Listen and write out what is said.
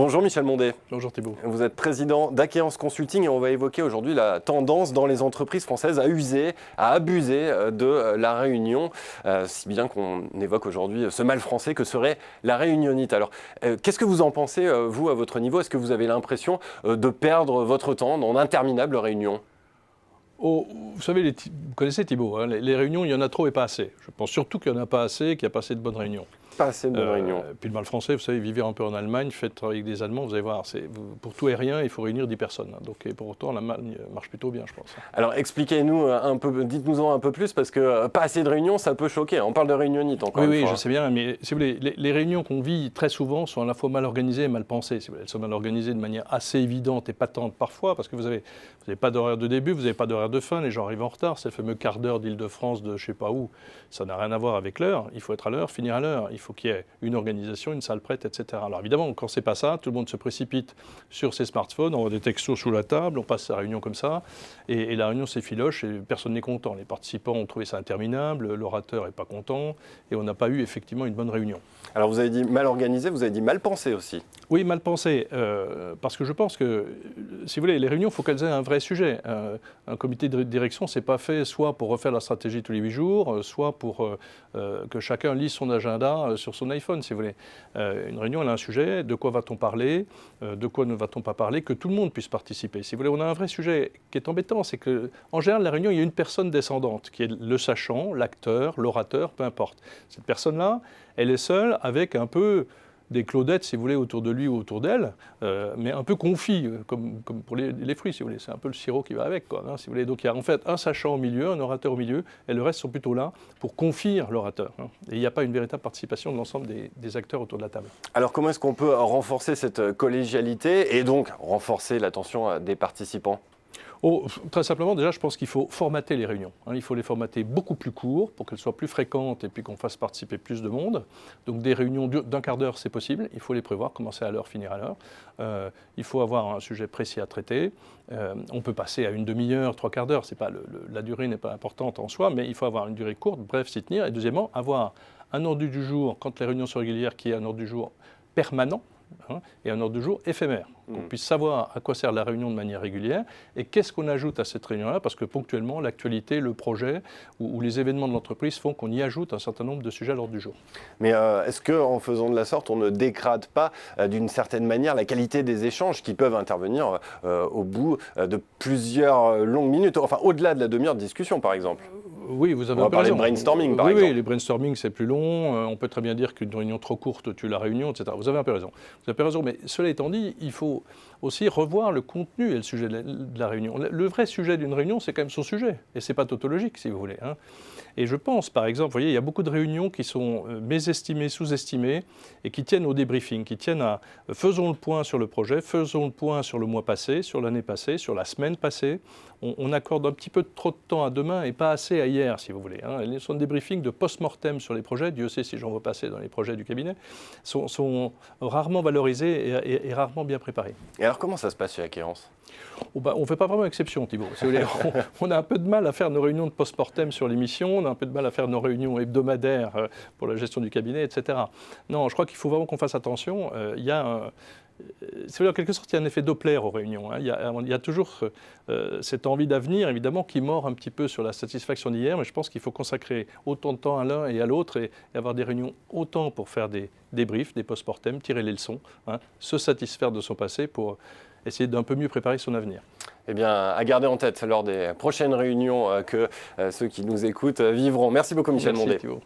Bonjour Michel Mondet. Bonjour Thibault. Vous êtes président d'Aquéance Consulting et on va évoquer aujourd'hui la tendance dans les entreprises françaises à user, à abuser de la réunion, si bien qu'on évoque aujourd'hui ce mal français que serait la réunionnite. Alors, qu'est-ce que vous en pensez, vous, à votre niveau? Est-ce que vous avez l'impression de perdre votre temps dans d'interminables réunions? Vous savez, vous connaissez Thibault, hein, les réunions, il y en a trop et pas assez. Je pense surtout qu'il n'y en a pas assez, qu'il n'y a pas assez de bonnes réunions. Pas assez de bonnes réunions. Puis le mal français, vous savez, vivez un peu en Allemagne, faites travailler avec des Allemands, vous allez voir, pour tout et rien, il faut réunir 10 personnes. Donc, et pour autant, l'Allemagne marche plutôt bien, je pense. Alors, expliquez-nous un peu, dites-nous-en un peu plus, parce que pas assez de réunions, ça peut choquer. On parle de réunionnite encore une fois. Oui, je sais bien, mais si vous voulez, les réunions qu'on vit très souvent sont à la fois mal organisées et mal pensées. Si vous voulez. Elles sont mal organisées de manière assez évidente et patente parfois, parce que vous n'avez pas d'horaire de début, vous n'avez pas d'horaire de fin, les gens arrivent en retard, c'est le fameux quart d'heure d'Île-de-France de je ne sais pas où, ça n'a rien à voir avec l'heure, il faut être à l'heure, finir à l'heure, il faut qu'il y ait une organisation, une salle prête, etc. Alors évidemment, quand c'est pas ça, tout le monde se précipite sur ses smartphones, on voit des textos sous la table, on passe sa réunion comme ça, et la réunion s'effiloche et personne n'est content. Les participants ont trouvé ça interminable, l'orateur n'est pas content, et on n'a pas eu effectivement une bonne réunion. Alors vous avez dit mal organisé, vous avez dit mal pensé aussi. Oui, mal pensé, parce que je pense que, si vous voulez, les réunions, il faut qu'elles aient un vrai sujet. Un comité de direction, c'est pas fait soit pour refaire la stratégie tous les 8 jours, soit pour que chacun lise son agenda sur son iPhone, si vous voulez. Une réunion, elle a un sujet, de quoi va-t-on parler, de quoi ne va-t-on pas parler, que tout le monde puisse participer. Si vous voulez, on a un vrai sujet qui est embêtant, c'est qu'en général, la réunion, il y a une personne descendante, qui est le sachant, l'acteur, l'orateur, peu importe. Cette personne-là, elle est seule avec un peu des Claudettes, si vous voulez, autour de lui ou autour d'elle, mais un peu confit, comme pour les fruits, si vous voulez. C'est un peu le sirop qui va avec, quoi, hein, si vous voulez. Donc il y a en fait un sachant au milieu, un orateur au milieu, et le reste sont plutôt là pour confire l'orateur. Hein. Et il n'y a pas une véritable participation de l'ensemble des acteurs autour de la table. Alors comment est-ce qu'on peut renforcer cette collégialité et donc renforcer l'attention des participants ? Très simplement, déjà, je pense qu'il faut formater les réunions. Hein. Il faut les formater beaucoup plus courts pour qu'elles soient plus fréquentes et puis qu'on fasse participer plus de monde. Donc des réunions d'un quart d'heure, c'est possible. Il faut les prévoir, commencer à l'heure, finir à l'heure. Il faut avoir un sujet précis à traiter. On peut passer à une demi-heure, trois quarts d'heure. La durée n'est pas importante en soi, mais il faut avoir une durée courte, bref, s'y tenir. Et deuxièmement, avoir un ordre du jour, quand les réunions sont régulières, qui est un ordre du jour permanent. Hein, et un ordre du jour éphémère, qu'on puisse savoir à quoi sert la réunion de manière régulière et qu'est-ce qu'on ajoute à cette réunion-là, parce que ponctuellement, l'actualité, le projet ou les événements de l'entreprise font qu'on y ajoute un certain nombre de sujets à l'ordre du jour. Mais est-ce qu'en faisant de la sorte, on ne dégrade pas d'une certaine manière la qualité des échanges qui peuvent intervenir au bout de plusieurs longues minutes, enfin au-delà de la demi-heure de discussion par exemple? Oui, vous avez on va parler raison. De brainstorming, par exemple. Oui, les brainstorming, c'est plus long. On peut très bien dire qu'une réunion trop courte tue la réunion, etc. Vous avez un peu raison. Vous avez raison, mais cela étant dit, il faut aussi revoir le contenu et le sujet de la réunion. Le vrai sujet d'une réunion, c'est quand même son sujet. Et ce n'est pas tautologique, si vous voulez. Hein. Et je pense, par exemple, vous voyez, il y a beaucoup de réunions qui sont mésestimées, sous-estimées, et qui tiennent au débriefing, qui tiennent à faisons le point sur le projet, faisons le point sur le mois passé, sur l'année passée, sur la semaine passée. On accorde un petit peu trop de temps à demain et pas assez à hier, si vous voulez. Hein. Les débriefings de post-mortem sur les projets, Dieu sait si j'en vois passer dans les projets du cabinet, sont rarement valorisés et rarement bien préparés. Et alors comment ça se passe chez Aquéance ? On ne fait pas vraiment exception, Thibault. Si vous voulez, on a un peu de mal à faire nos réunions de post-mortem sur l'émission, on a un peu de mal à faire nos réunions hebdomadaires pour la gestion du cabinet, etc. Non, je crois qu'il faut vraiment qu'on fasse attention. Il y a en quelque sorte, il y a un effet Doppler aux réunions. Hein. Il y a toujours cette envie d'avenir, évidemment, qui mord un petit peu sur la satisfaction d'hier, mais je pense qu'il faut consacrer autant de temps à l'un et à l'autre et avoir des réunions autant pour faire des débriefs, des post-mortem, tirer les leçons, hein, se satisfaire de son passé pour essayer d'un peu mieux préparer son avenir. Eh bien, à garder en tête lors des prochaines réunions que ceux qui nous écoutent vivront. Merci beaucoup, Michel Mondet. Thibault.